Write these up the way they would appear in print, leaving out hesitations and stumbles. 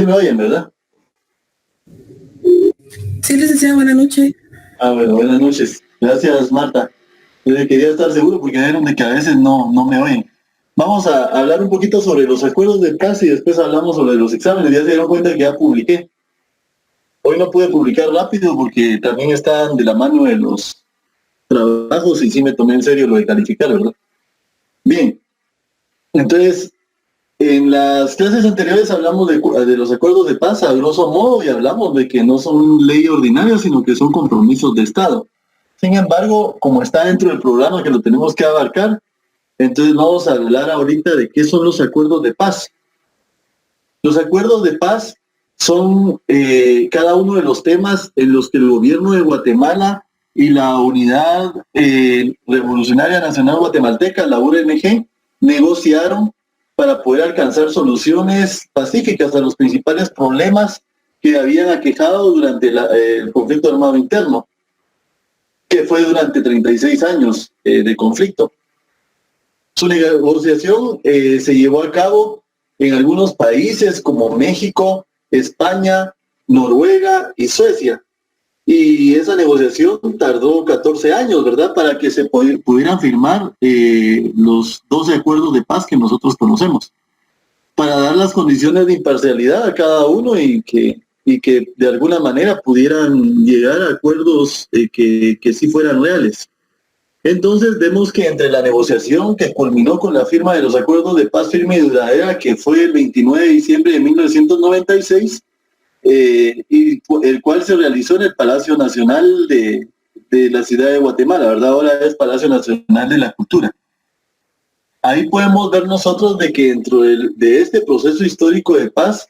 Sí me oyen, ¿verdad? Sí, licenciado, buenas noches. Bueno, buenas noches. Gracias, Marta. Yo quería estar seguro porque vieron de que a veces no me oyen. Vamos a hablar un poquito sobre los acuerdos de paz y después hablamos sobre los exámenes. Ya se dieron cuenta que ya publiqué. Hoy no pude publicar rápido porque también estaban de la mano de los trabajos y sí me tomé en serio lo de calificar, ¿verdad? Bien, entonces, en las clases anteriores hablamos de los acuerdos de paz a grosso modo y hablamos de que no son ley ordinaria, sino que son compromisos de Estado. Sin embargo, como está dentro del programa que lo tenemos que abarcar, entonces vamos a hablar ahorita de qué son los acuerdos de paz. Los acuerdos de paz son cada uno de los temas en los que el gobierno de Guatemala y la Unidad Revolucionaria Nacional Guatemalteca, la URNG, negociaron para poder alcanzar soluciones pacíficas a los principales problemas que habían aquejado durante el conflicto armado interno, que fue durante 36 años de conflicto. Su negociación se llevó a cabo en algunos países como México, España, Noruega y Suecia. Y esa negociación tardó 14 años, ¿verdad?, para que se pudieran firmar los 12 acuerdos de paz que nosotros conocemos, para dar las condiciones de imparcialidad a cada uno y que de alguna manera pudieran llegar a acuerdos que sí fueran reales. Entonces vemos que entre la negociación que culminó con la firma de los acuerdos de paz firme y duradera, que fue el 29 de diciembre de 1996, y el cual se realizó en el Palacio Nacional de la ciudad de Guatemala, ¿verdad? Ahora es Palacio Nacional de la Cultura. Ahí podemos ver nosotros de que dentro de este proceso histórico de paz,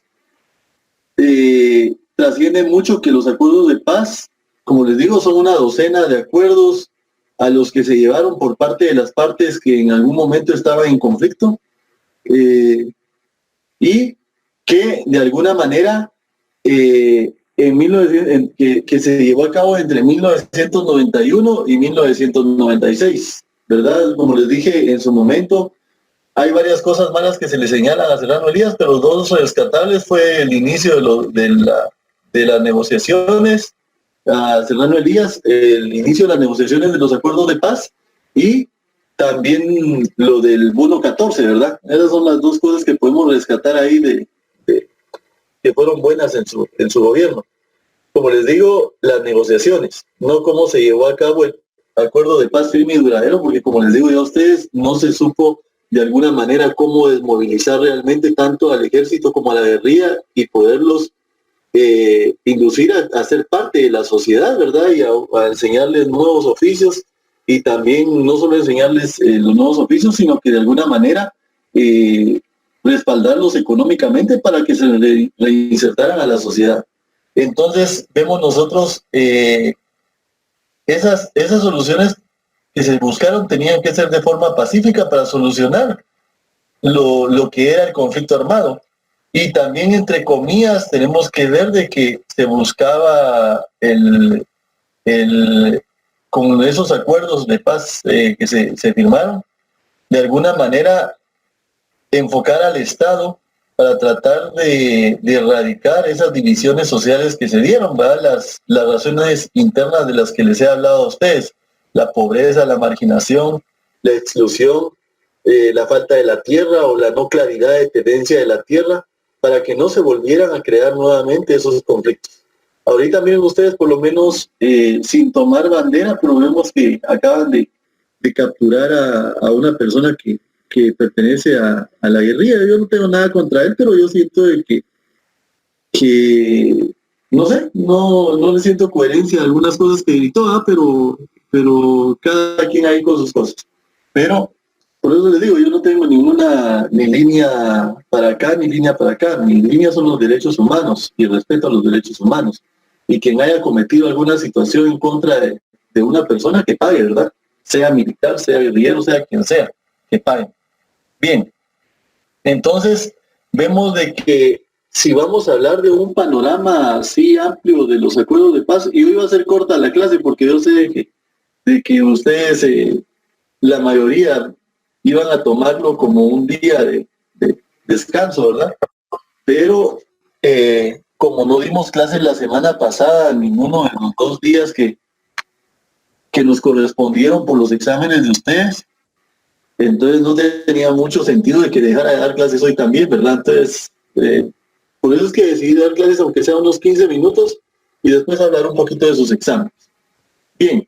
trasciende mucho que los acuerdos de paz, como les digo, son una docena de acuerdos a los que se llevaron por parte de las partes que en algún momento estaban en conflicto, y que de alguna manera que se llevó a cabo entre 1991 y 1996, ¿verdad? Como les dije en su momento, hay varias cosas malas que se le señalan a Serrano Elías, pero dos rescatables fue el inicio de las negociaciones a Serrano Elías, el inicio de las negociaciones de los acuerdos de paz y también lo del Bono 14, ¿verdad? Esas son las dos cosas que podemos rescatar ahí que fueron buenas en su gobierno. Como les digo, las negociaciones, no cómo se llevó a cabo el acuerdo de paz firme y duradero, porque como les digo yo a ustedes, no se supo de alguna manera cómo desmovilizar realmente tanto al ejército como a la guerrilla y poderlos inducir a ser parte de la sociedad, ¿verdad? Y a enseñarles nuevos oficios y también no solo enseñarles los nuevos oficios, sino que de alguna manera respaldarlos económicamente para que se reinsertaran a la sociedad. Entonces vemos nosotros esas soluciones que se buscaron tenían que ser de forma pacífica para solucionar lo que era el conflicto armado. Y también, entre comillas, tenemos que ver de que se buscaba con esos acuerdos de paz que se firmaron, de alguna manera enfocar al Estado para tratar de erradicar esas divisiones sociales que se dieron, ¿verdad? Las razones internas de las que les he hablado a ustedes, la pobreza, la marginación, la exclusión, la falta de la tierra o la no claridad de tenencia de la tierra, para que no se volvieran a crear nuevamente esos conflictos. Ahorita miren ustedes, por lo menos sin tomar bandera, pero vemos que acaban de capturar a una persona que pertenece a la guerrilla. Yo no tengo nada contra él, pero yo siento de que no sé, no le siento coherencia a algunas cosas que gritó, pero cada quien ahí con sus cosas. Pero por eso les digo, yo no tengo ni línea para acá ni línea para acá. Mi línea son los derechos humanos y el respeto a los derechos humanos. Y quien haya cometido alguna situación en contra de una persona, que pague, ¿verdad? Sea militar, sea guerrillero, sea quien sea, que pague. Bien, entonces vemos de que si vamos a hablar de un panorama así amplio de los acuerdos de paz, y hoy va a ser corta la clase porque yo sé de que ustedes, la mayoría, iban a tomarlo como un día de descanso, ¿verdad? Pero como no dimos clases la semana pasada, ninguno de los 2 días que nos correspondieron por los exámenes de ustedes, entonces no tenía mucho sentido de que dejara de dar clases hoy también, ¿verdad? Entonces, por eso es que decidí dar clases aunque sea unos 15 minutos y después hablar un poquito de sus exámenes. Bien,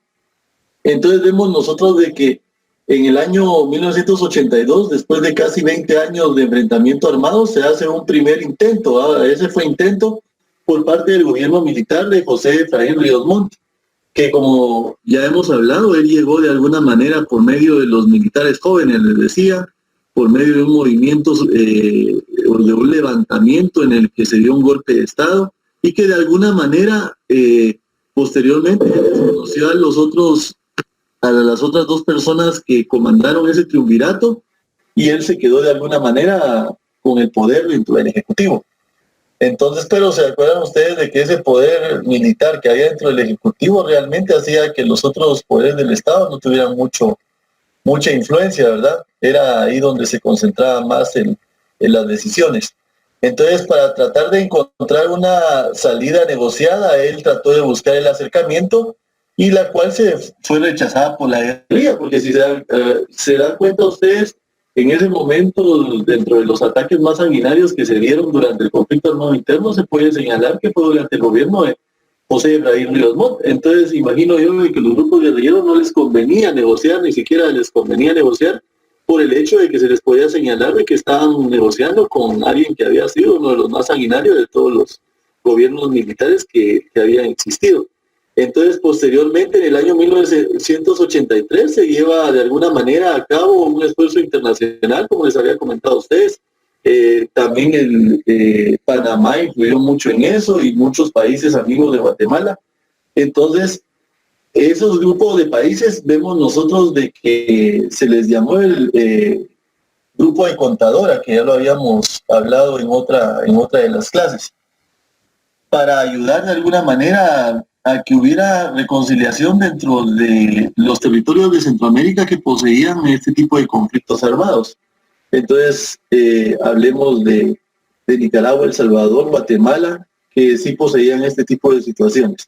entonces vemos nosotros de que en el año 1982, después de casi 20 años de enfrentamiento armado, se hace un primer intento. Ese fue intento por parte del gobierno militar de José Efraín Ríos Montt, que como ya hemos hablado, él llegó de alguna manera por medio de los militares jóvenes, les decía, por medio de un movimiento, o de un levantamiento en el que se dio un golpe de Estado y que de alguna manera posteriormente desconoció a las otras 2 personas que comandaron ese triunvirato y él se quedó de alguna manera con el poder dentro del Ejecutivo. Entonces, pero ¿se acuerdan ustedes de que ese poder militar que había dentro del Ejecutivo realmente hacía que los otros poderes del Estado no tuvieran mucha influencia, ¿verdad? Era ahí donde se concentraba más en las decisiones. Entonces, para tratar de encontrar una salida negociada, él trató de buscar el acercamiento y la cual se fue rechazada por la guerrilla, porque si se dan cuenta ustedes, en ese momento, dentro de los ataques más sanguinarios que se dieron durante el conflicto armado interno, se puede señalar que fue durante el gobierno de José Efraín Ríos Montt. Entonces, imagino yo que los grupos guerrilleros no les convenía negociar, ni siquiera les convenía negociar, por el hecho de que se les podía señalar de que estaban negociando con alguien que había sido uno de los más sanguinarios de todos los gobiernos militares que habían existido. Entonces, posteriormente, en el año 1983, se lleva de alguna manera a cabo un esfuerzo internacional, como les había comentado a ustedes. También Panamá influyó mucho en eso y muchos países amigos de Guatemala. Entonces, esos grupos de países, vemos nosotros de que se les llamó el grupo de contadora, que ya lo habíamos hablado en otra de las clases, para ayudar de alguna manera a que hubiera reconciliación dentro de los territorios de Centroamérica que poseían este tipo de conflictos armados. Entonces, hablemos de Nicaragua, El Salvador, Guatemala, que sí poseían este tipo de situaciones.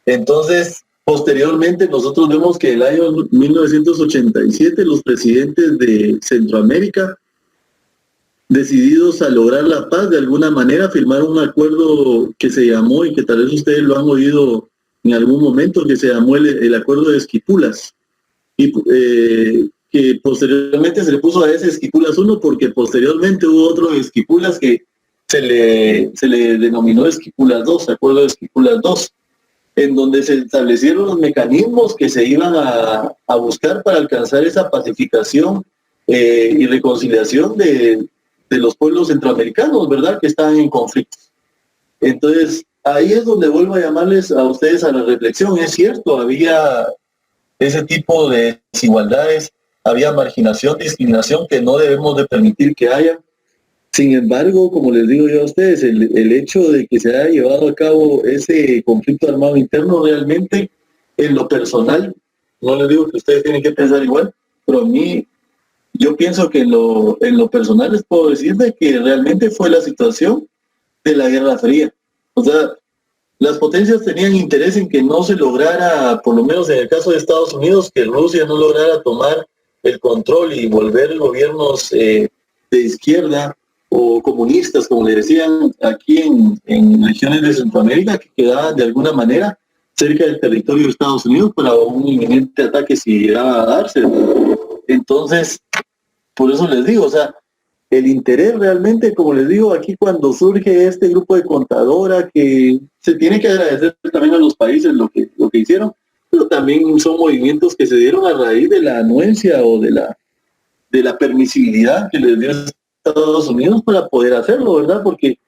Entonces, posteriormente nosotros vemos que en el año 1987 los presidentes de Centroamérica, decididos a lograr la paz de alguna manera, firmaron un acuerdo que se llamó, y que tal vez ustedes lo han oído en algún momento, que se llamó el Acuerdo de Esquipulas, y que posteriormente se le puso a ese Esquipulas 1 porque posteriormente hubo otro de Esquipulas que se le denominó Esquipulas 2, Acuerdo de Esquipulas 2, en donde se establecieron los mecanismos que se iban a buscar para alcanzar esa pacificación y reconciliación de los pueblos centroamericanos, ¿verdad?, que estaban en conflicto. Entonces, ahí es donde vuelvo a llamarles a ustedes a la reflexión. Es cierto, había ese tipo de desigualdades, había marginación, discriminación que no debemos de permitir que haya. Sin embargo, como les digo yo a ustedes, el hecho de que se haya llevado a cabo ese conflicto armado interno realmente, en lo personal, no les digo que ustedes tienen que pensar igual, pero a mí, yo pienso que en lo personal les puedo decir de que realmente fue la situación de la Guerra Fría. O sea, las potencias tenían interés en que no se lograra, por lo menos en el caso de Estados Unidos, que Rusia no lograra tomar el control y volver gobiernos de izquierda o comunistas, como le decían aquí en regiones de Centroamérica, que quedaban de alguna manera cerca del territorio de Estados Unidos para un inminente ataque si llegaba a darse. Entonces, por eso les digo, o sea, el interés realmente, como les digo, aquí cuando surge este grupo de contadora, que se tiene que agradecer también a los países lo que hicieron, pero también son movimientos que se dieron a raíz de la anuencia o de la permisibilidad que les dio Estados Unidos para poder hacerlo, ¿verdad? Porque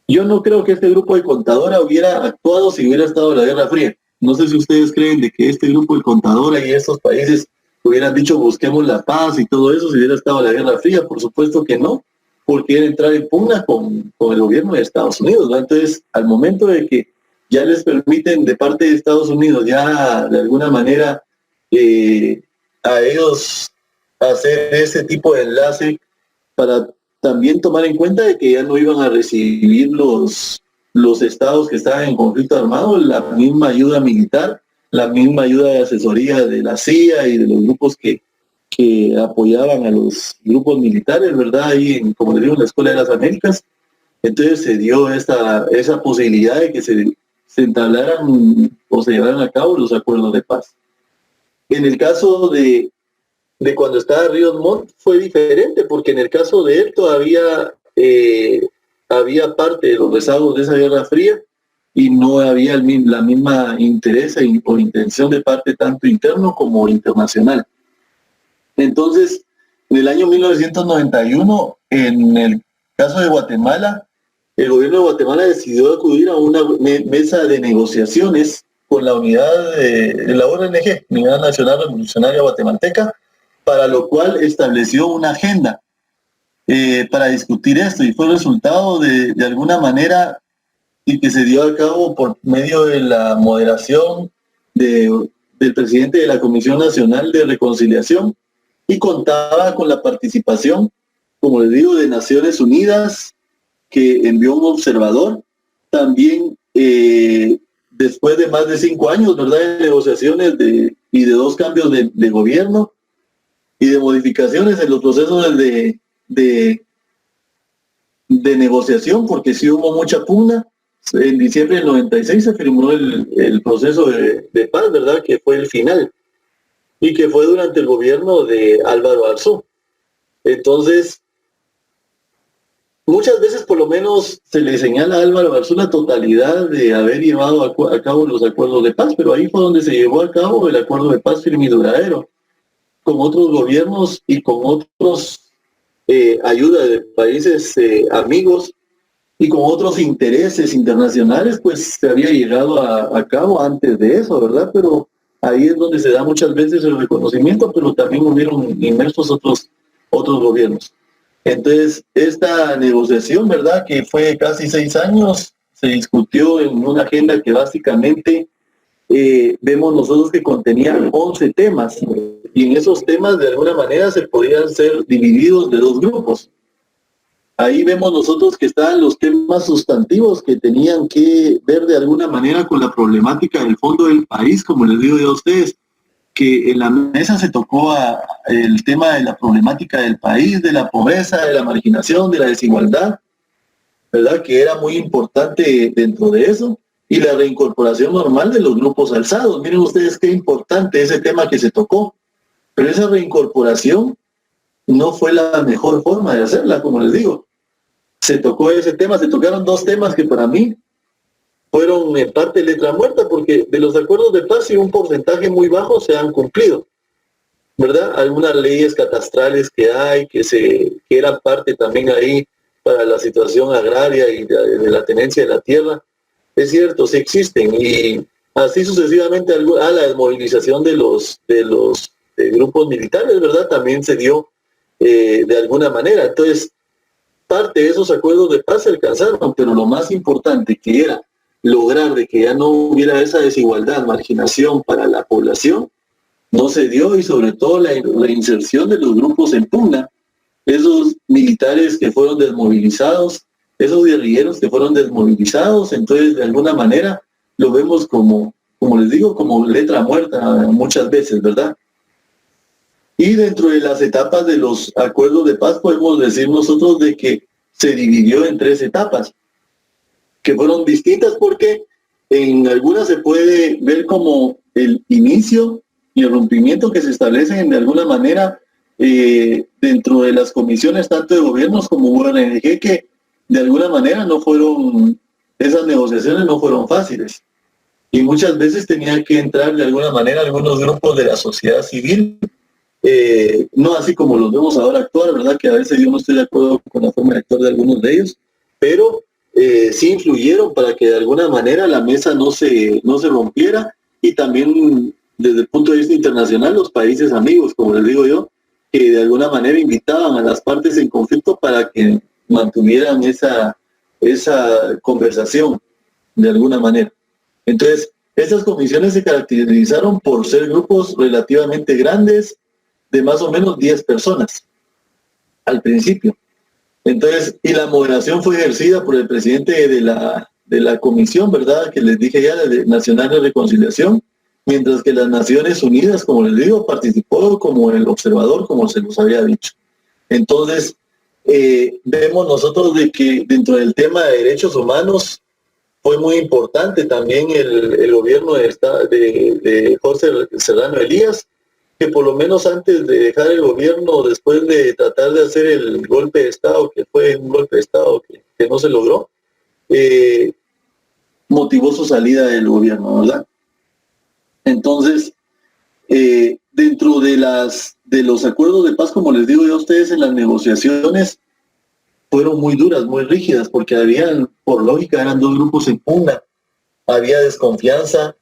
yo no creo que este grupo de contadora hubiera actuado si hubiera estado la Guerra Fría. No sé si ustedes creen de que este grupo de contadora y estos países hubieran dicho busquemos la paz y todo eso si hubiera estado la Guerra Fría. Por supuesto que no, porque era entrar en pugna con el gobierno de Estados Unidos, ¿verdad? Entonces, al momento de que ya les permiten de parte de Estados Unidos ya de alguna manera a ellos hacer ese tipo de enlace para también tomar en cuenta de que ya no iban a recibir los estados que estaban en conflicto armado la misma ayuda militar, la misma ayuda de asesoría de la CIA y de los grupos que apoyaban a los grupos militares, ¿verdad? Ahí, como les digo, en la Escuela de las Américas. Entonces se dio esa posibilidad de que se entablaran o se llevaran a cabo los acuerdos de paz. En el caso de cuando estaba Ríos Montt fue diferente, porque en el caso de él todavía había parte de los rezagos de esa Guerra Fría y no había la misma interés o intención de parte tanto interno como internacional. Entonces, en el año 1991, en el caso de Guatemala, el gobierno de Guatemala decidió acudir a una mesa de negociaciones con la unidad de la ONG, Unidad Nacional Revolucionaria Guatemalteca, para lo cual estableció una agenda para discutir esto, y fue resultado de alguna manera y que se dio a cabo por medio de la moderación del presidente de la Comisión Nacional de Reconciliación, y contaba con la participación, como les digo, de Naciones Unidas, que envió un observador. También después de más de 5 años, ¿verdad?, de negociaciones y de 2 cambios de gobierno y de modificaciones en los procesos de negociación, porque sí hubo mucha pugna. En diciembre del 96 se firmó el proceso de paz, ¿verdad?, que fue el final, y que fue durante el gobierno de Álvaro Arzú. Entonces, muchas veces por lo menos se le señala a Álvaro Arzú la totalidad de haber llevado a cabo los acuerdos de paz, pero ahí fue donde se llevó a cabo el acuerdo de paz firme y duradero, con otros gobiernos y con otros ayuda de países amigos y con otros intereses internacionales, pues se había llegado a cabo antes de eso, ¿verdad? Pero ahí es donde se da muchas veces el reconocimiento, pero también hubieron inmersos otros gobiernos. Entonces, esta negociación, ¿verdad?, que fue casi 6 años, se discutió en una agenda que básicamente vemos nosotros que contenía 11 temas, y en esos temas de alguna manera se podían ser divididos de 2 grupos. Ahí vemos nosotros que estaban los temas sustantivos que tenían que ver de alguna manera con la problemática del fondo del país, como les digo yo a ustedes, que en la mesa se tocó el tema de la problemática del país, de la pobreza, de la marginación, de la desigualdad, ¿verdad?, que era muy importante dentro de eso, y la reincorporación normal de los grupos alzados. Miren ustedes qué importante ese tema que se tocó, pero esa reincorporación no fue la mejor forma de hacerla, como les digo. Se tocó ese tema, se tocaron 2 temas que para mí fueron en parte letra muerta, porque de los acuerdos de paz y un porcentaje muy bajo se han cumplido, ¿verdad? Algunas leyes catastrales que hay, que eran parte también ahí para la situación agraria y de la tenencia de la tierra, es cierto, sí existen, y así sucesivamente la desmovilización de los grupos militares, ¿verdad?, también se dio de alguna manera. Entonces, parte de esos acuerdos de paz se alcanzaron, pero lo más importante, que era lograr de que ya no hubiera esa desigualdad, marginación para la población, no se dio, y sobre todo la inserción de los grupos en pugna, esos militares que fueron desmovilizados, esos guerrilleros que fueron desmovilizados. Entonces, de alguna manera, lo vemos como les digo, como letra muerta muchas veces, ¿verdad? Y dentro de las etapas de los acuerdos de paz podemos decir nosotros de que se dividió en 3 etapas, que fueron distintas, porque en algunas se puede ver como el inicio y el rompimiento que se establecen de alguna manera dentro de las comisiones tanto de gobiernos como ONG, que de alguna manera esas negociaciones no fueron fáciles, y muchas veces tenía que entrar de alguna manera algunos grupos de la sociedad civil, no así como los vemos ahora actuar, ¿verdad?, que a veces yo no estoy de acuerdo con la forma de actuar de algunos de ellos, pero sí influyeron para que de alguna manera la mesa no se rompiera, y también desde el punto de vista internacional los países amigos, como les digo yo, que de alguna manera invitaban a las partes en conflicto para que mantuvieran esa conversación de alguna manera. Entonces, estas comisiones se caracterizaron por ser grupos relativamente grandes, de más o menos 10 personas al principio. Entonces, y la moderación fue ejercida por el presidente de la comisión, ¿verdad? Que les dije ya, de Nacional de Reconciliación, mientras que las Naciones Unidas, como les digo, participó como el observador, como se nos había dicho. Entonces, vemos nosotros de que dentro del tema de derechos humanos fue muy importante también el gobierno de José Serrano Elías, que por lo menos antes de dejar el gobierno, después de tratar de hacer el golpe de Estado, que fue un golpe de Estado que no se logró, eh, motivó su salida del gobierno, ¿verdad? Entonces, dentro de los acuerdos de paz, como les digo yo a ustedes, en las negociaciones fueron muy duras, muy rígidas, porque habían, por lógica, eran dos grupos en pugna, había desconfianza,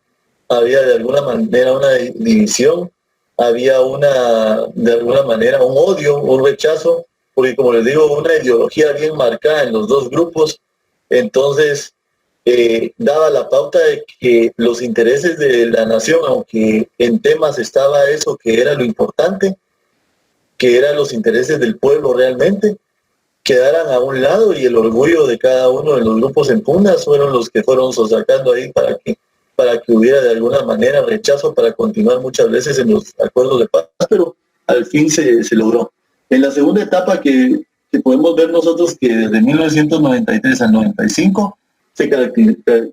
había de alguna manera una división, había de alguna manera un odio, un rechazo, porque como les digo, una ideología bien marcada en los dos grupos. Entonces, daba la pauta de que los intereses de la nación, aunque en temas estaba eso que era lo importante, que eran los intereses del pueblo realmente, quedaran a un lado, y el orgullo de cada uno de los grupos en pugnas fueron los que fueron sosacando ahí para que hubiera de alguna manera rechazo para continuar muchas veces en los acuerdos de paz, pero al fin se logró. En la segunda etapa que podemos ver nosotros, que desde 1993 al 95 se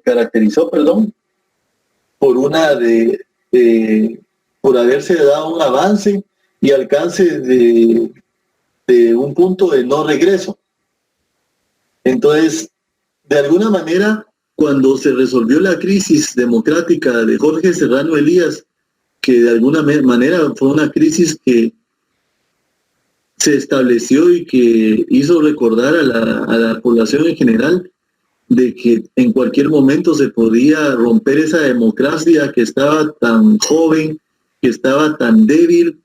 caracterizó, por por haberse dado un avance y alcance de un punto de no regreso. Entonces, de alguna manera, cuando se resolvió la crisis democrática de Jorge Serrano Elías, que de alguna manera fue una crisis que se estableció y que hizo recordar a la población en general de que en cualquier momento se podía romper esa democracia que estaba tan joven, que estaba tan débil,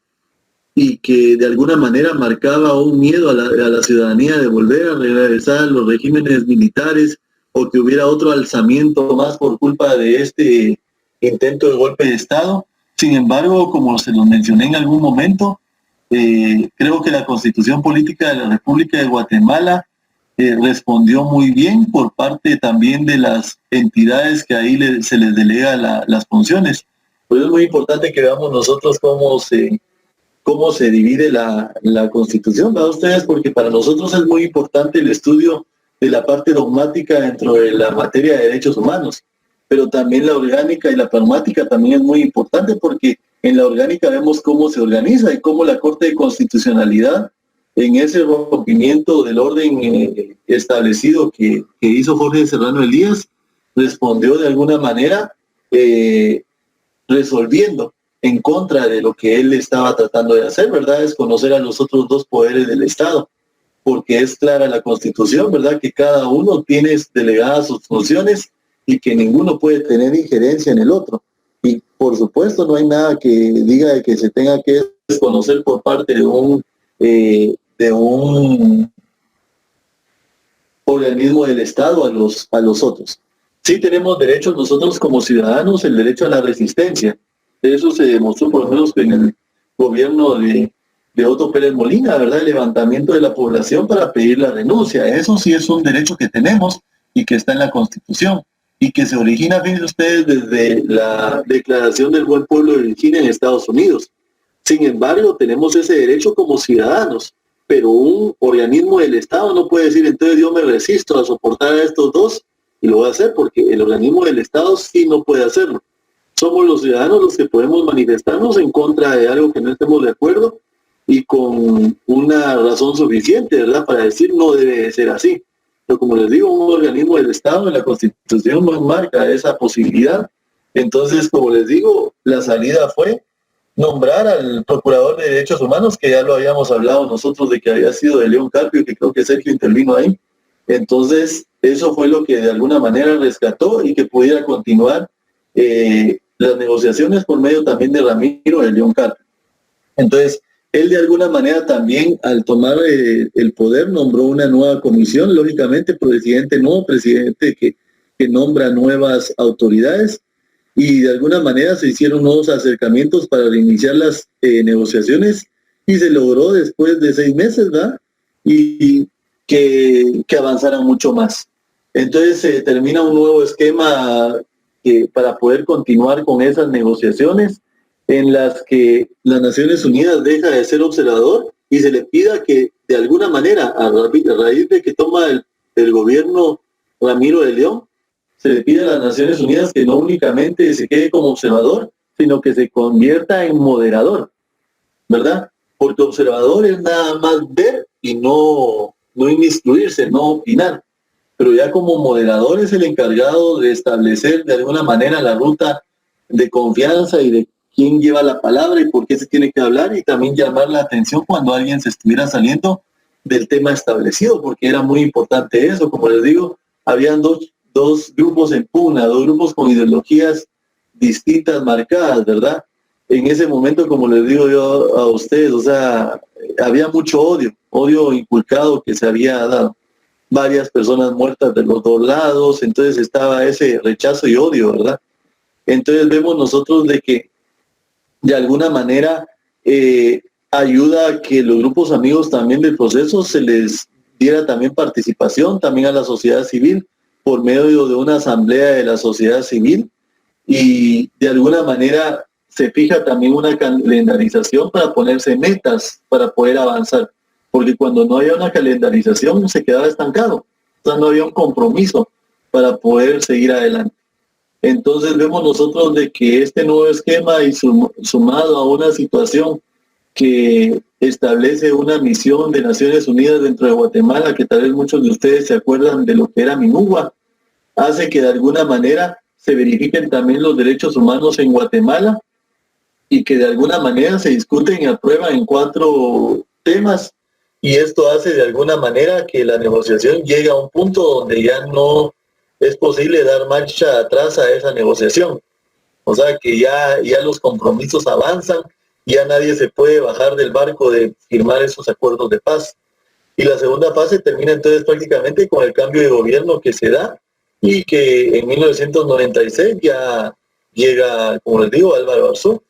y que de alguna manera marcaba un miedo a la ciudadanía de volver a regresar a los regímenes militares, o que hubiera otro alzamiento más por culpa de este intento de golpe de Estado. Sin embargo, como se los mencioné en algún momento, creo que la Constitución Política de la República de Guatemala respondió muy bien por parte también de las entidades que ahí se les delega las funciones. Pues es muy importante que veamos nosotros cómo se divide la Constitución, ¿verdad ustedes? Porque para nosotros es muy importante el estudio de la parte dogmática dentro de la materia de derechos humanos, pero también la orgánica y la pragmática también es muy importante, porque en la orgánica vemos cómo se organiza y cómo la Corte de Constitucionalidad, en ese rompimiento del orden establecido que hizo Jorge Serrano Elías, respondió de alguna manera, resolviendo en contra de lo que él estaba tratando de hacer, ¿verdad? Es conocer a los otros dos poderes del Estado, porque es clara la Constitución, ¿verdad? Que cada uno tiene delegadas sus funciones y que ninguno puede tener injerencia en el otro. Y por supuesto no hay nada que diga de que se tenga que desconocer por parte de un organismo del Estado a los otros. Sí tenemos derechos nosotros como ciudadanos, el derecho a la resistencia. Eso se demostró por lo menos en el gobierno de Otto Pérez Molina, ¿verdad? El levantamiento de la población para pedir la renuncia. Eso sí es un derecho que tenemos y que está en la Constitución, y que se origina, fíjense ustedes, desde la Declaración del Buen Pueblo de Virginia en Estados Unidos. Sin embargo, tenemos ese derecho como ciudadanos, pero un organismo del Estado no puede decir, entonces yo me resisto a soportar a estos dos y lo voy a hacer, porque el organismo del Estado sí no puede hacerlo. Somos los ciudadanos los que podemos manifestarnos en contra de algo que no estemos de acuerdo, y con una razón suficiente, ¿verdad?, para decir no debe de ser así. Pero como les digo, un organismo del Estado en la Constitución no marca esa posibilidad. Entonces, como les digo, la salida fue nombrar al Procurador de Derechos Humanos, que ya lo habíamos hablado nosotros de que había sido de León Carpio, que creo que Sergio intervino ahí. Entonces, eso fue lo que de alguna manera rescató y que pudiera continuar las negociaciones por medio también de Ramiro de León Carpio. Entonces, él de alguna manera también, al tomar el poder, nombró una nueva comisión, lógicamente, nuevo presidente que nombra nuevas autoridades, y de alguna manera se hicieron nuevos acercamientos para reiniciar las negociaciones, y se logró después de 6 meses, ¿verdad? Y que avanzaran mucho más. Entonces se determina un nuevo esquema para poder continuar con esas negociaciones en las que las Naciones Unidas deja de ser observador y se le pida que de alguna manera, a raíz de que toma el gobierno Ramiro de León, se le pide a las Naciones Unidas que no únicamente se quede como observador, sino que se convierta en moderador, ¿verdad? Porque observador es nada más ver y no inmiscuirse, no opinar. Pero ya como moderador es el encargado de establecer de alguna manera la ruta de confianza y de quién lleva la palabra y por qué se tiene que hablar, y también llamar la atención cuando alguien se estuviera saliendo del tema establecido, porque era muy importante eso. Como les digo, habían dos grupos en pugna, dos grupos con ideologías distintas marcadas, ¿verdad? En ese momento, como les digo yo a ustedes, o sea, había mucho odio inculcado que se había dado. Varias personas muertas de los dos lados, entonces estaba ese rechazo y odio, ¿verdad? Entonces vemos nosotros de que de alguna manera ayuda a que los grupos amigos también del proceso se les diera también participación también a la sociedad civil por medio de una asamblea de la sociedad civil, y de alguna manera se fija también una calendarización para ponerse metas para poder avanzar, porque cuando no había una calendarización se quedaba estancado, o sea, no había un compromiso para poder seguir adelante. Entonces vemos nosotros de que este nuevo esquema y sumado a una situación que establece una misión de Naciones Unidas dentro de Guatemala, que tal vez muchos de ustedes se acuerdan de lo que era MINUGUA, hace que de alguna manera se verifiquen también los derechos humanos en Guatemala y que de alguna manera se discuten y aprueban en 4 temas, y esto hace de alguna manera que la negociación llegue a un punto donde ya no es posible dar marcha atrás a esa negociación. O sea que ya los compromisos avanzan, ya nadie se puede bajar del barco de firmar esos acuerdos de paz. Y la segunda fase termina entonces prácticamente con el cambio de gobierno que se da, y que en 1996 ya llega, como les digo, Álvaro Arzú.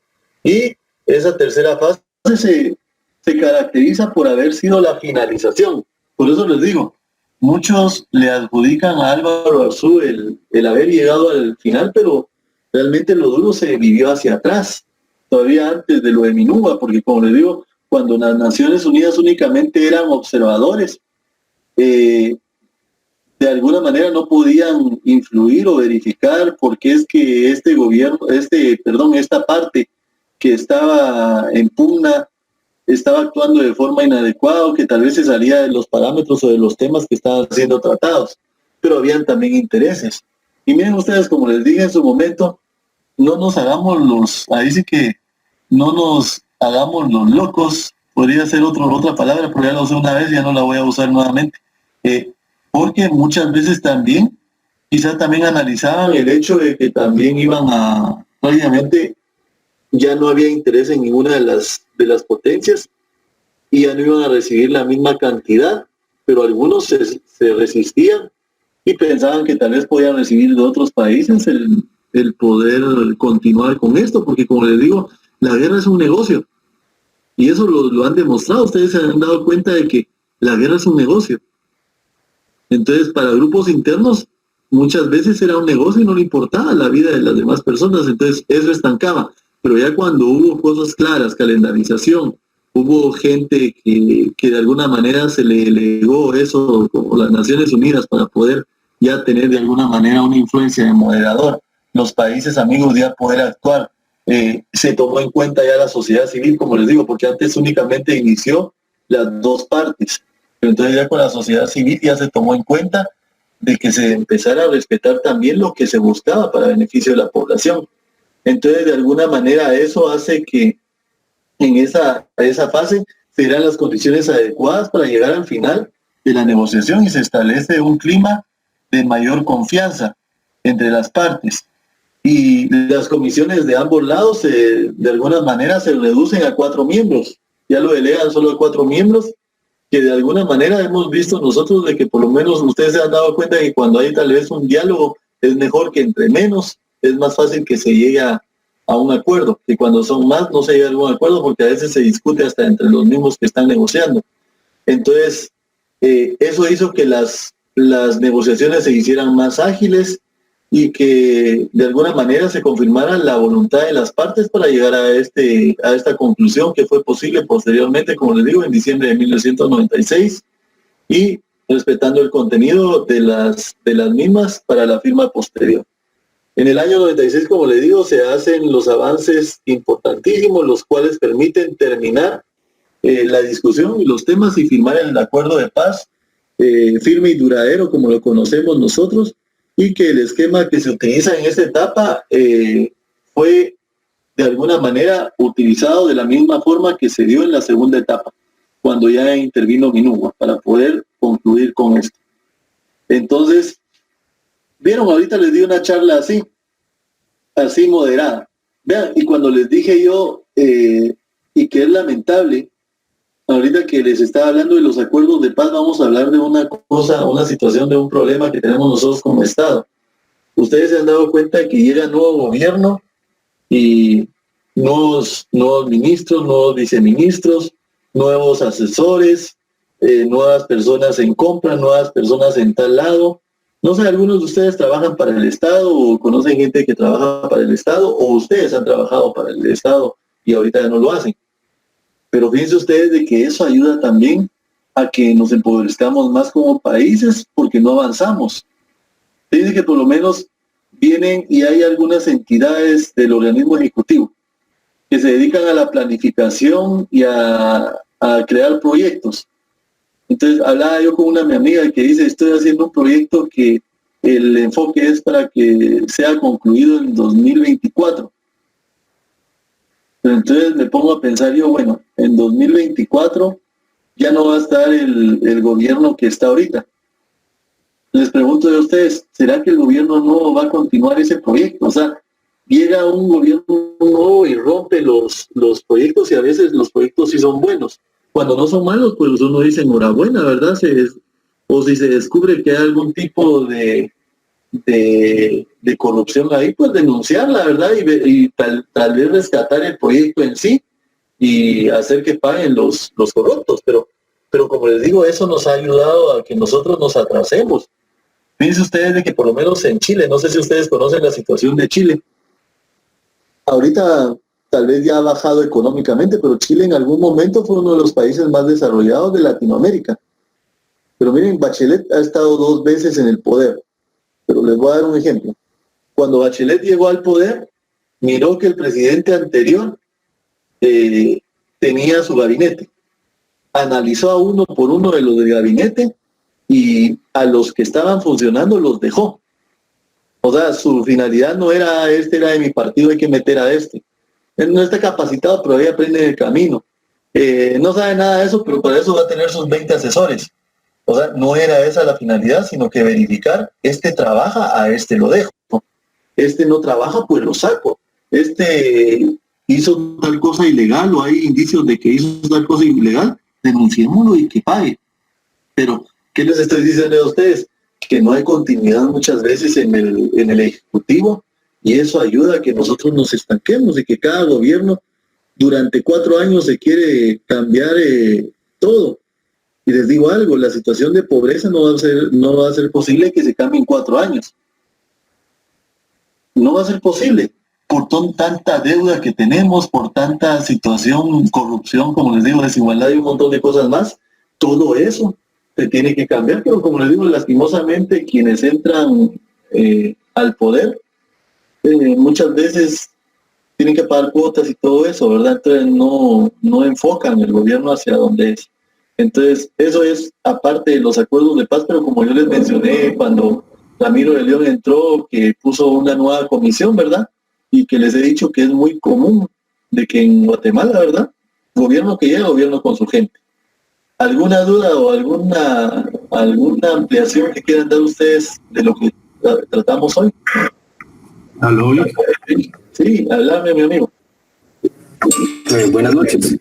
Y esa tercera fase se caracteriza por haber sido la finalización. Por eso les digo, muchos le adjudican a Álvaro Arzú el haber llegado al final, pero realmente lo duro se vivió hacia atrás, todavía antes de lo de MINUGUA, porque como les digo, cuando las Naciones Unidas únicamente eran observadores, de alguna manera no podían influir o verificar por qué es que esta parte que estaba en pugna estaba actuando de forma inadecuada, o que tal vez se salía de los parámetros o de los temas que estaban siendo tratados, pero habían también intereses. Y miren ustedes, como les dije en su momento, no nos hagamos ahí sí que no nos hagamos los locos, podría ser otra palabra, pero ya la usé una vez, ya no la voy a usar nuevamente, porque muchas veces también, quizás también analizaban el hecho de que también iban a, obviamente, ya no había interés en ninguna de las potencias y ya no iban a recibir la misma cantidad, pero algunos se resistían y pensaban que tal vez podían recibir de otros países el poder continuar con esto, porque como les digo, la guerra es un negocio, y eso lo han demostrado. Ustedes se han dado cuenta de que la guerra es un negocio. Entonces, para grupos internos, muchas veces era un negocio y no le importaba la vida de las demás personas, entonces eso estancaba. Pero ya cuando hubo cosas claras, calendarización, hubo gente que de alguna manera se le legó eso, como las Naciones Unidas, para poder ya tener de alguna manera una influencia de moderador, los países amigos ya poder actuar. Se tomó en cuenta ya la sociedad civil, como les digo, porque antes únicamente inició las 2 partes, pero entonces ya con la sociedad civil ya se tomó en cuenta de que se empezara a respetar también lo que se buscaba para beneficio de la población. Entonces, de alguna manera, eso hace que en esa fase se dieran las condiciones adecuadas para llegar al final de la negociación y se establece un clima de mayor confianza entre las partes. Y las comisiones de ambos lados, de alguna manera, se reducen a 4 miembros. Ya lo delegan solo a 4 miembros, que de alguna manera hemos visto nosotros de que por lo menos ustedes se han dado cuenta de que cuando hay tal vez un diálogo es mejor que entre menos, es más fácil que se llegue a un acuerdo, que cuando son más no se llega a algún acuerdo, porque a veces se discute hasta entre los mismos que están negociando. Entonces, Eso hizo que las negociaciones se hicieran más ágiles y que de alguna manera se confirmara la voluntad de las partes para llegar a esta conclusión que fue posible posteriormente, como les digo, en diciembre de 1996 y respetando el contenido de las mismas para la firma posterior. En el año 96, como les digo, se hacen los avances importantísimos, los cuales permiten terminar la discusión y los temas y firmar el acuerdo de paz firme y duradero, como lo conocemos nosotros, y que el esquema que se utiliza en esta etapa fue de alguna manera utilizado de la misma forma que se dio en la segunda etapa, cuando ya intervino Minugua, para poder concluir con esto. Entonces, vieron, ahorita les di una charla así moderada. Vean, y cuando les dije yo, y que es lamentable, ahorita que les estaba hablando de los acuerdos de paz, vamos a hablar de una cosa, una situación, de un problema que tenemos nosotros como Estado. Ustedes se han dado cuenta que llega nuevo gobierno y nuevos ministros, nuevos viceministros, nuevos asesores, nuevas personas en compra, nuevas personas en tal lado. No sé, algunos de ustedes trabajan para el Estado o conocen gente que trabaja para el Estado, o ustedes han trabajado para el Estado y ahorita ya no lo hacen. Pero fíjense ustedes de que eso ayuda también a que nos empobrezcamos más como países porque no avanzamos. Fíjense que por lo menos vienen y hay algunas entidades del organismo ejecutivo que se dedican a la planificación y a crear proyectos. Entonces hablaba yo con una mi amiga que dice, estoy haciendo un proyecto que el enfoque es para que sea concluido en 2024. Pero entonces me pongo a pensar yo, bueno, en 2024 ya no va a estar el gobierno que está ahorita. Les pregunto a ustedes, ¿será que el gobierno no va a continuar ese proyecto? O sea, llega un gobierno nuevo y rompe los proyectos, y a veces los proyectos sí son buenos. Cuando no son malos, pues uno dice enhorabuena, ¿verdad? O si se descubre que hay algún tipo de corrupción ahí, pues denunciarla, ¿verdad? Y tal vez rescatar el proyecto en sí y hacer que paguen los corruptos. Pero como les digo, eso nos ha ayudado a que nosotros nos atrasemos. Fíjense ustedes de que por lo menos en Chile, no sé si ustedes conocen la situación de Chile. Ahorita tal vez ya ha bajado económicamente, pero Chile en algún momento fue uno de los países más desarrollados de Latinoamérica. Pero miren, Bachelet ha estado 2 veces en el poder. Pero les voy a dar un ejemplo. Cuando Bachelet llegó al poder, miró que el presidente anterior tenía su gabinete. Analizó a uno por uno de los del gabinete y a los que estaban funcionando los dejó. O sea, su finalidad no era, este era de mi partido, hay que meter a este. Él no está capacitado, pero ahí aprende en el camino. No sabe nada de eso, pero para eso va a tener sus 20 asesores. O sea, no era esa la finalidad, sino que verificar, este trabaja, a este lo dejo. Este no trabaja, pues lo saco. Este hizo tal cosa ilegal o hay indicios de que hizo tal cosa ilegal, denunciémoslo y que pague. Pero, ¿qué les estoy diciendo a ustedes? Que no hay continuidad muchas veces en el Ejecutivo, y eso ayuda a que nosotros nos estanquemos y que cada gobierno durante 4 años se quiere cambiar todo. Y les digo algo, la situación de pobreza no va a ser posible que se cambie en 4 años. No va a ser posible por tanta deuda que tenemos, por tanta situación, corrupción, como les digo, desigualdad y un montón de cosas más. Todo eso se tiene que cambiar, pero como les digo, lastimosamente quienes entran al poder muchas veces tienen que pagar cuotas y todo eso, ¿verdad? Entonces no enfocan el gobierno hacia donde es. Entonces, eso es aparte de los acuerdos de paz, pero como yo les mencioné cuando Ramiro de León entró, que puso una nueva comisión, ¿verdad? Y que les he dicho que es muy común de que en Guatemala, ¿verdad? Gobierno que llega, gobierno con su gente. ¿Alguna duda o alguna ampliación que quieran dar ustedes de lo que tratamos hoy? ¿Aló? Sí, háblame, mi amigo. Buenas noches.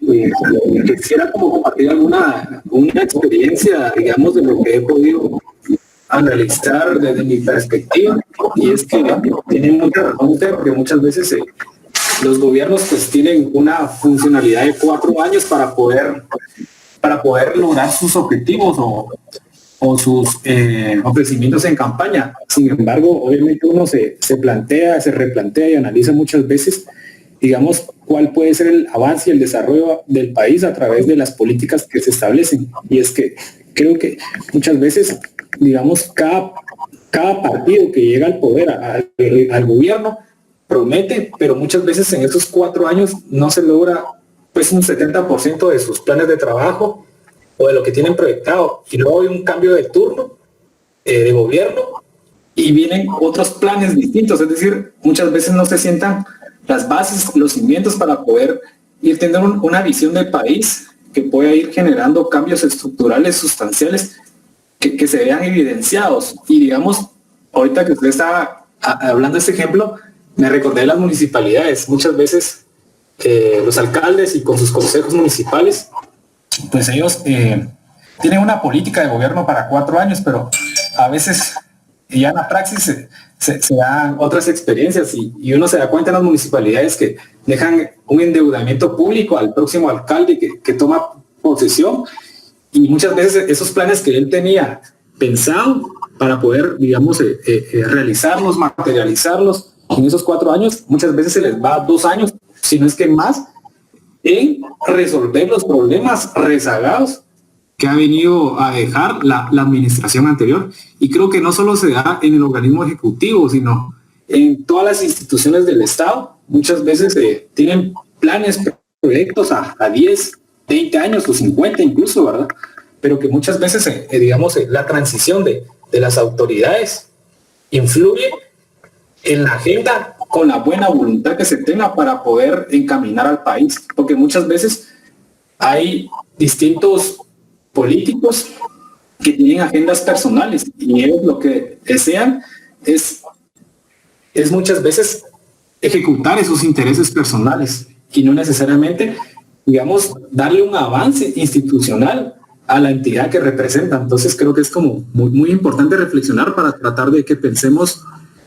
Quisiera como compartir una experiencia, digamos, de lo que he podido analizar desde mi perspectiva, y es que tiene mucha razón usted, porque muchas veces los gobiernos pues tienen una funcionalidad de 4 años para poder para poder lograr sus objetivos o sus ofrecimientos en campaña. Sin embargo, obviamente uno se plantea, se replantea y analiza muchas veces, digamos, cuál puede ser el avance y el desarrollo del país a través de las políticas que se establecen. Y es que creo que muchas veces, digamos, cada partido que llega al poder, al gobierno, promete, pero muchas veces en esos 4 años no se logra pues un 70% de sus planes de trabajo o de lo que tienen proyectado. Y luego hay un cambio de turno de gobierno y vienen otros planes distintos. Es decir, muchas veces no se sientan las bases, los cimientos para poder ir teniendo una visión del país que pueda ir generando cambios estructurales sustanciales que se vean evidenciados. Y digamos, ahorita que usted estaba hablando de este ejemplo, me recordé de las municipalidades. Muchas veces los alcaldes y con sus consejos municipales, pues ellos tienen una política de gobierno para 4 años, pero a veces ya en la praxis se dan otras experiencias y uno se da cuenta en las municipalidades que dejan un endeudamiento público al próximo alcalde que toma posesión, y muchas veces esos planes que él tenía pensado para poder, digamos, realizarlos, materializarlos en esos 4 años, muchas veces se les va 2 años, si no es que más, en resolver los problemas rezagados que ha venido a dejar la administración anterior. Y creo que no solo se da en el organismo ejecutivo, sino en todas las instituciones del Estado. Muchas veces tienen planes, proyectos a 10, 20 años o 50 incluso, ¿verdad? Pero que muchas veces, digamos, la transición de las autoridades influye en la agenda con la buena voluntad que se tenga para poder encaminar al país, porque muchas veces hay distintos políticos que tienen agendas personales y ellos lo que desean es muchas veces ejecutar esos intereses personales y no necesariamente, digamos, darle un avance institucional a la entidad que representa. Entonces creo que es como muy, muy importante reflexionar para tratar de que pensemos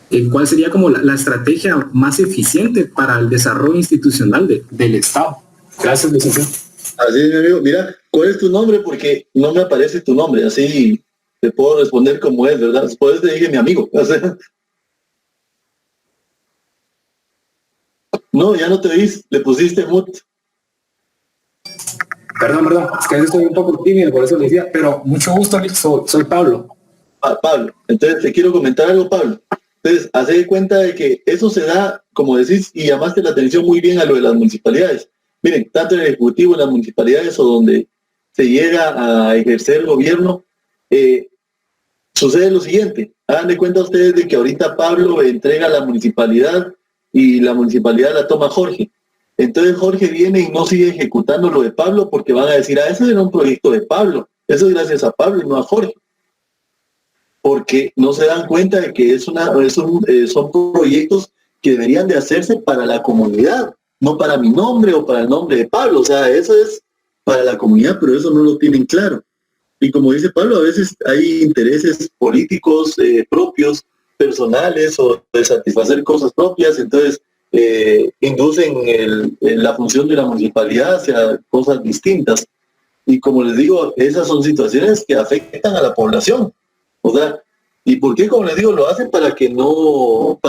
en cuál sería como la estrategia más eficiente para el desarrollo institucional del Estado. Gracias, licenciado. Así es, mi amigo. Mira, ¿cuál es tu nombre? Porque no me aparece tu nombre, así te puedo responder como es, ¿verdad? Después te dije mi amigo. O sea, no, ya no te oís, le pusiste mute. Perdón, es que a veces estoy un poco tímido, por eso le decía, pero mucho gusto, soy Pablo. Pablo, entonces te quiero comentar algo, Pablo. Entonces, haz de cuenta de que eso se da, como decís, y llamaste la atención muy bien a lo de las municipalidades. Miren, tanto en el Ejecutivo, en las municipalidades o donde se llega a ejercer el gobierno, sucede lo siguiente. Hagan de cuenta ustedes de que ahorita Pablo entrega la municipalidad y la municipalidad la toma Jorge. Entonces Jorge viene y no sigue ejecutando lo de Pablo porque van a decir, ese era un proyecto de Pablo. Eso es gracias a Pablo y no a Jorge. Porque no se dan cuenta de que son proyectos que deberían de hacerse para la comunidad, no para mi nombre o para el nombre de Pablo. O sea, eso es para la comunidad, pero eso no lo tienen claro. Y como dice Pablo, a veces hay intereses políticos propios, personales o de satisfacer cosas propias, entonces inducen la función de la municipalidad hacia cosas distintas. Y como les digo, esas son situaciones que afectan a la población. O sea, ¿y por qué? Como les digo, lo hacen para que no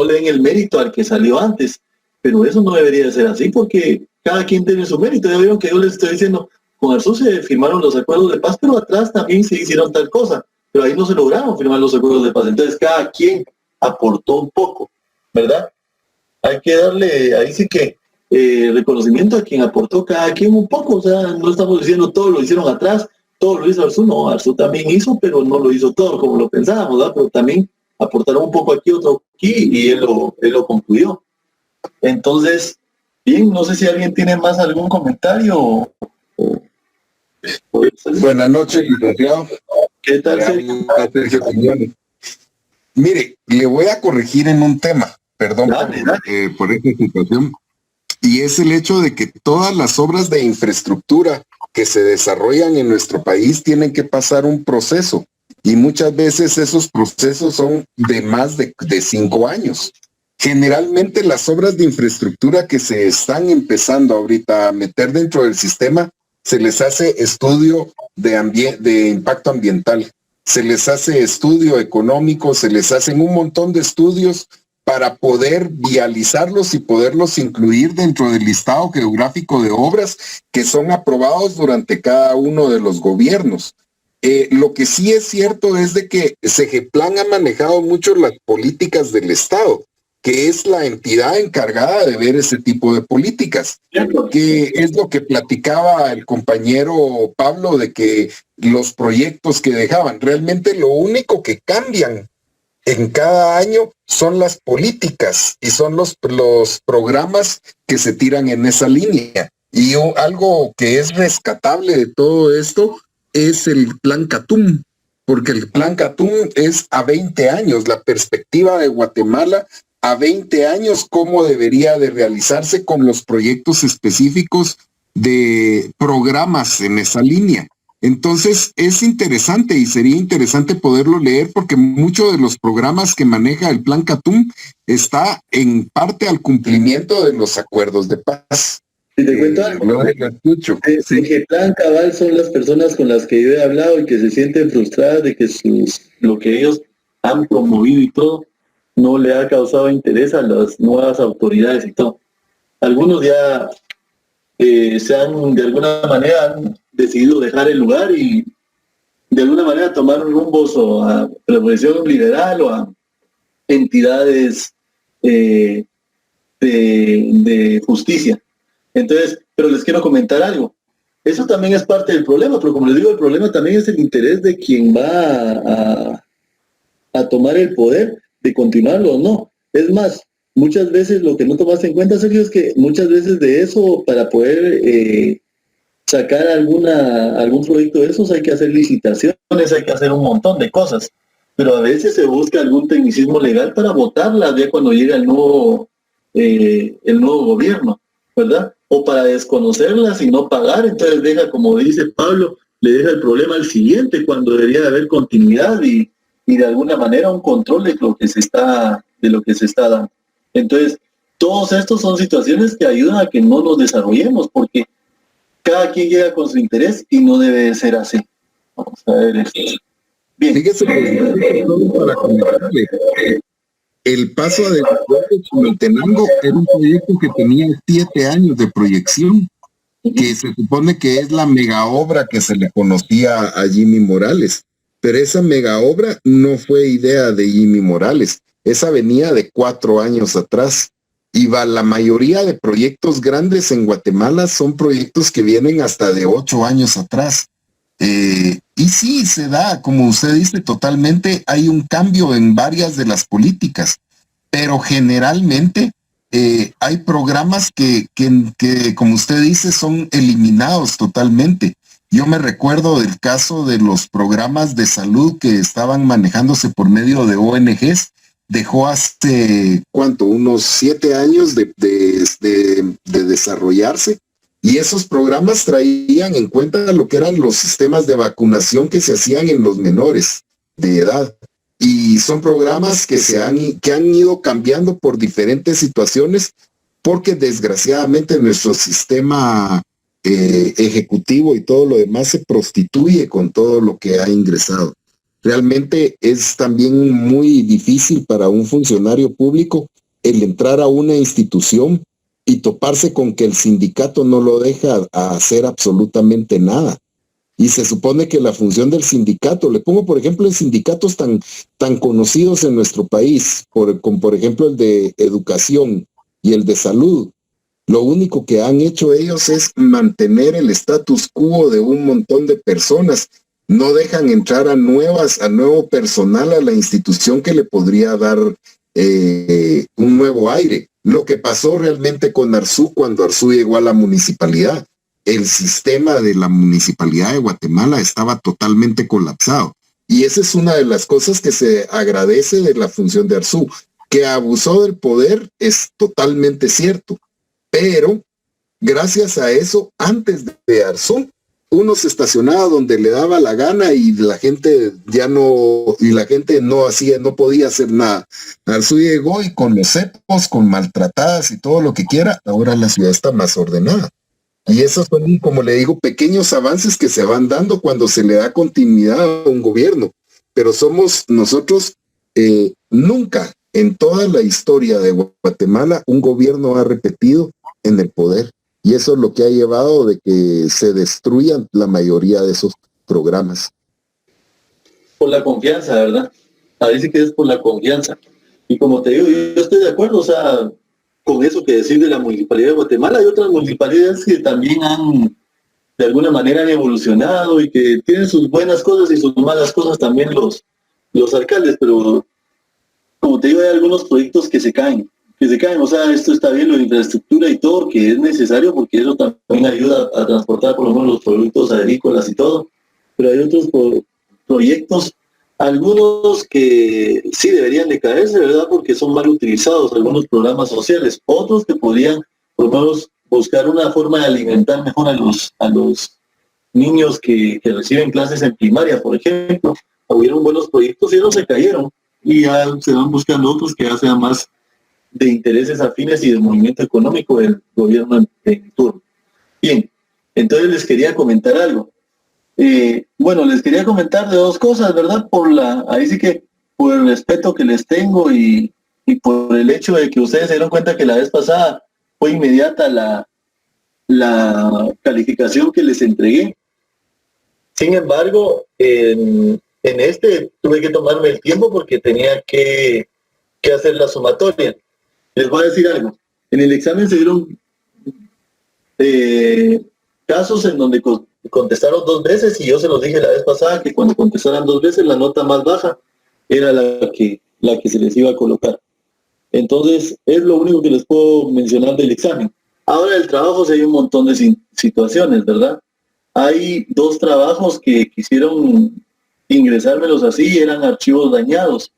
le den el mérito al que salió antes. Pero eso no debería de ser así, porque cada quien tiene su mérito. Ya vieron que yo les estoy diciendo, con Arzú se firmaron los acuerdos de paz, pero atrás también se hicieron tal cosa. Pero ahí no se lograron firmar los acuerdos de paz. Entonces cada quien aportó un poco, ¿verdad? Hay que darle, ahí sí que, reconocimiento a quien aportó cada quien un poco. O sea, no estamos diciendo todo lo hicieron atrás, todo lo hizo Arzú. No, Arzú también hizo, pero no lo hizo todo como lo pensábamos, ¿verdad? Pero también aportaron un poco aquí, otro aquí, y él lo concluyó. Entonces, bien, no sé si alguien tiene más algún comentario. Buenas noches, licenciado. ¿Qué tal, Sergio? Sergio Quiñones. Mire, le voy a corregir en un tema, perdón por esta situación, y es el hecho de que todas las obras de infraestructura que se desarrollan en nuestro país tienen que pasar un proceso, y muchas veces esos procesos son de más de 5 años. Generalmente las obras de infraestructura que se están empezando ahorita a meter dentro del sistema se les hace estudio de impacto ambiental, se les hace estudio económico, se les hacen un montón de estudios para poder vializarlos y poderlos incluir dentro del listado geográfico de obras que son aprobados durante cada uno de los gobiernos. Lo que sí es cierto es de que Segeplan ha manejado mucho las políticas del Estado, que es la entidad encargada de ver ese tipo de políticas, que es lo que platicaba el compañero Pablo, de que los proyectos que dejaban, realmente lo único que cambian en cada año son las políticas y son los programas que se tiran en esa línea. Y algo que es rescatable de todo esto es el Plan Catum, porque el Plan Catum es a 20 años, la perspectiva de Guatemala a 20 años, cómo debería de realizarse con los proyectos específicos de programas en esa línea. Entonces es interesante y sería interesante poderlo leer porque muchos de los programas que maneja el Plan Catum está en parte al cumplimiento de los acuerdos de paz. Si te cuento algo, Lo escucho. que Plan Cabal son las personas con las que yo he hablado y que se sienten frustradas de que lo que ellos han promovido y todo no le ha causado interés a las nuevas autoridades y todo. Algunos ya se han, de alguna manera, han decidido dejar el lugar y de alguna manera tomar rumbos o a revolución liberal o a entidades de justicia. Entonces, pero les quiero comentar algo. Eso también es parte del problema, pero como les digo, el problema también es el interés de quien va a tomar el poder de continuarlo o no. Es más, muchas veces lo que no tomaste en cuenta, Sergio, es que muchas veces de eso, para poder sacar algún proyecto de esos, hay que hacer licitaciones, hay que hacer un montón de cosas. Pero a veces se busca algún tecnicismo legal para votarlas ya cuando llega el nuevo gobierno, ¿verdad? O para desconocerlas y no pagar, entonces deja, como dice Pablo, le deja el problema al siguiente cuando debería de haber continuidad y de alguna manera un control de lo que se está dando. Entonces, todos estos son situaciones que ayudan a que no nos desarrollemos, porque cada quien llega con su interés y no debe de ser así. Vamos a ver esto. Bien. Fíjese, para comentarle, el paso de Chimoltenango era un proyecto que tenía 7 años de proyección, que se supone que es la mega obra que se le conocía a Jimmy Morales. Pero esa mega obra no fue idea de Jimmy Morales, esa venía de 4 años atrás. Y la mayoría de proyectos grandes en Guatemala son proyectos que vienen hasta de 8 años atrás. Y sí, se da, como usted dice, totalmente, hay un cambio en varias de las políticas, pero generalmente hay programas que, como usted dice, son eliminados totalmente. Yo me recuerdo del caso de los programas de salud que estaban manejándose por medio de ONGs. Dejó hace, unos 7 años de desarrollarse. Y esos programas traían en cuenta lo que eran los sistemas de vacunación que se hacían en los menores de edad. Y son programas que han ido cambiando por diferentes situaciones, porque desgraciadamente nuestro sistema ejecutivo y todo lo demás se prostituye con todo lo que ha ingresado. Realmente es también muy difícil para un funcionario público el entrar a una institución y toparse con que el sindicato no lo deja hacer absolutamente nada. Y se supone que la función del sindicato, le pongo por ejemplo en sindicatos tan conocidos en nuestro país, como por ejemplo el de educación y el de salud, lo único que han hecho ellos es mantener el status quo de un montón de personas. No dejan entrar a nuevo personal a la institución que le podría dar un nuevo aire. Lo que pasó realmente con Arzú cuando Arzú llegó a la municipalidad. El sistema de la municipalidad de Guatemala estaba totalmente colapsado. Y esa es una de las cosas que se agradece de la función de Arzú. Que abusó del poder es totalmente cierto. Pero gracias a eso, antes de Arzú, uno se estacionaba donde le daba la gana y la gente no podía hacer nada. Arzú llegó y con los cepos, con maltratadas y todo lo que quiera, ahora la ciudad está más ordenada. Y esos son, como le digo, pequeños avances que se van dando cuando se le da continuidad a un gobierno. Pero somos nosotros, nunca en toda la historia de Guatemala un gobierno ha repetido en el poder. Y eso es lo que ha llevado de que se destruyan la mayoría de esos programas. Por la confianza, ¿verdad? Ahí sí que es por la confianza. Y como te digo, yo estoy de acuerdo, o sea, con eso que decir de la Municipalidad de Guatemala. Hay otras municipalidades que también han, de alguna manera, han evolucionado y que tienen sus buenas cosas y sus malas cosas también los alcaldes, pero como te digo, hay algunos proyectos que se caen, o sea, esto está bien, lo de infraestructura y todo, que es necesario porque eso también ayuda a transportar por lo menos los productos agrícolas y todo, pero hay otros proyectos, algunos que sí deberían de caerse, ¿verdad? Porque son mal utilizados, algunos programas sociales, otros que podrían, por lo menos, buscar una forma de alimentar mejor a los niños que reciben clases en primaria, por ejemplo. Hubieron buenos proyectos y ellos se cayeron, y ya se van buscando otros que ya sean más de intereses afines y del movimiento económico del gobierno en turno. Bien, entonces les quería comentar algo. Bueno, les quería comentar de dos cosas, ¿verdad? Ahí sí que por el respeto que les tengo y por el hecho de que ustedes se dieron cuenta que la vez pasada fue inmediata la calificación que les entregué. Sin embargo, en este tuve que tomarme el tiempo porque tenía que hacer la sumatoria. Les voy a decir algo. En el examen se dieron casos en donde contestaron 2 veces y yo se los dije la vez pasada que cuando contestaran 2 veces la nota más baja era la que se les iba a colocar. Entonces es lo único que les puedo mencionar del examen. Ahora el trabajo sí hay un montón de situaciones, ¿verdad? Hay 2 trabajos que quisieron ingresármelos así, eran archivos dañados.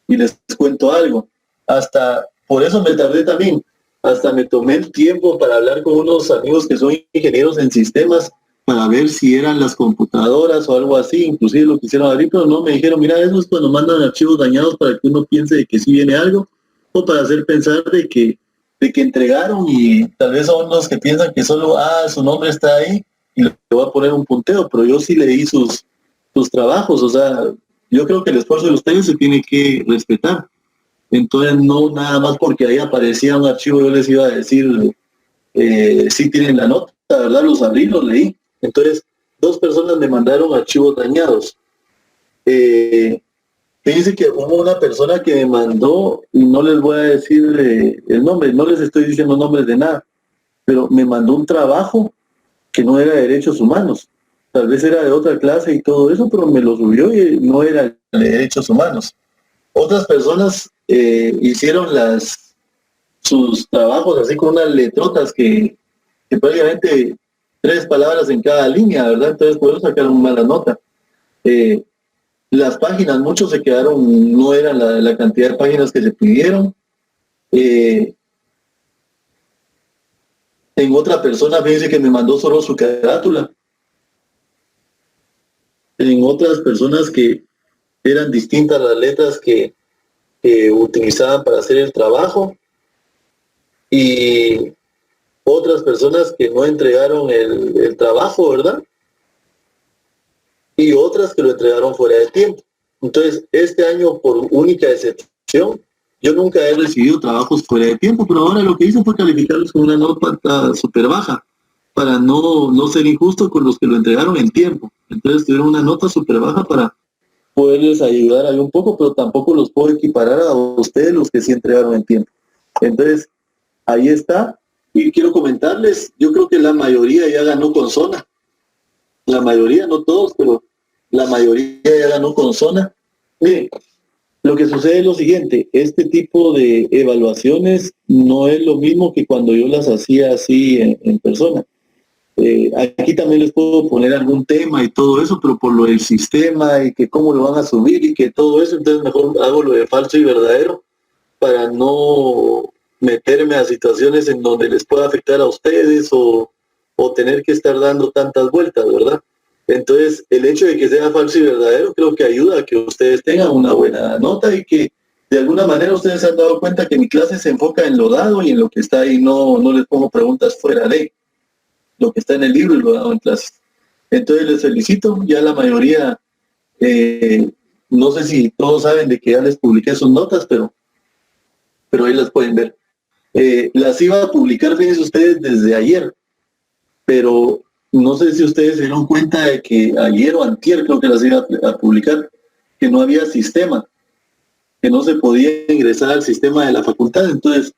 Y les cuento algo. Hasta, por eso me tardé también, hasta me tomé el tiempo para hablar con unos amigos que son ingenieros en sistemas para ver si eran las computadoras o algo así, inclusive lo quisieron abrir, pero no, me dijeron, mira, eso es cuando mandan archivos dañados para que uno piense de que sí viene algo, o para hacer pensar de que entregaron y tal vez son los que piensan que solo, su nombre está ahí y le voy a poner un punteo, pero yo sí leí sus trabajos, o sea, yo creo que el esfuerzo de ustedes se tiene que respetar. Entonces, no nada más porque ahí aparecía un archivo, yo les iba a decir, sí tienen la nota, ¿verdad? Los abrí, los leí. Entonces, 2 personas me mandaron archivos dañados. Fíjense que hubo una persona que me mandó, y no les voy a decir el nombre, no les estoy diciendo nombres de nada, pero me mandó un trabajo que no era de derechos humanos. Tal vez era de otra clase y todo eso, pero me lo subió y no era de derechos humanos. Otras personas hicieron sus trabajos así con unas letrotas que prácticamente 3 palabras en cada línea, ¿verdad? Entonces por eso sacaron mala nota. Las páginas, muchos se quedaron, no eran la cantidad de páginas que se pidieron. En otra persona, fíjense que me mandó solo su carátula. En otras personas que eran distintas las letras que utilizaban para hacer el trabajo, y otras personas que no entregaron el trabajo, ¿verdad? Y otras que lo entregaron fuera de tiempo. Entonces, este año, por única excepción, yo nunca he recibido trabajos fuera de tiempo, pero ahora lo que hice fue calificarlos con una nota súper baja, para no ser injusto con los que lo entregaron en tiempo. Entonces tuvieron una nota súper baja para poderles ayudar ahí un poco, pero tampoco los puedo equiparar a ustedes los que sí entregaron en tiempo. Entonces, ahí está. Y quiero comentarles, yo creo que la mayoría ya ganó con zona. La mayoría, no todos, pero la mayoría ya ganó con zona. Miren, lo que sucede es lo siguiente, este tipo de evaluaciones no es lo mismo que cuando yo las hacía así en persona. Aquí también les puedo poner algún tema y todo eso, pero por lo del sistema y que cómo lo van a subir y que todo eso, entonces mejor hago lo de falso y verdadero para no meterme a situaciones en donde les pueda afectar a ustedes o tener que estar dando tantas vueltas, ¿verdad? Entonces, el hecho de que sea falso y verdadero creo que ayuda a que ustedes tengan una buena nota y que de alguna manera ustedes se han dado cuenta que mi clase se enfoca en lo dado y en lo que está ahí, no les pongo preguntas fuera de. lo que está en el libro y lo he dado en clases. Entonces les felicito, ya la mayoría, no sé si todos saben de que ya les publiqué sus notas, pero ahí las pueden ver. Las iba a publicar, fíjense ustedes, desde ayer, pero no sé si ustedes se dieron cuenta de que ayer o antier creo que las iba a publicar, que no había sistema, que no se podía ingresar al sistema de la facultad. Entonces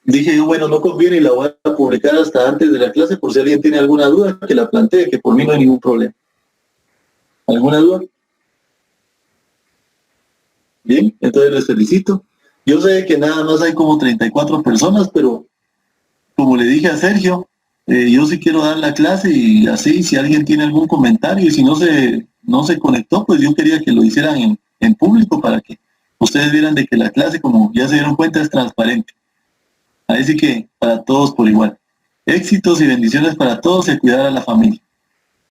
dije yo, bueno, no conviene y la voy a publicar hasta antes de la clase por si alguien tiene alguna duda, que la plantee, que por mí no hay ningún problema. ¿Alguna duda? Bien, entonces les felicito. Yo sé que nada más hay como 34 personas, pero como le dije a Sergio, yo sí quiero dar la clase y así, si alguien tiene algún comentario y si no se conectó, pues yo quería que lo hicieran en público para que ustedes vieran de que la clase, como ya se dieron cuenta, es transparente. Así que para todos por igual. Éxitos y bendiciones para todos y cuidar a la familia.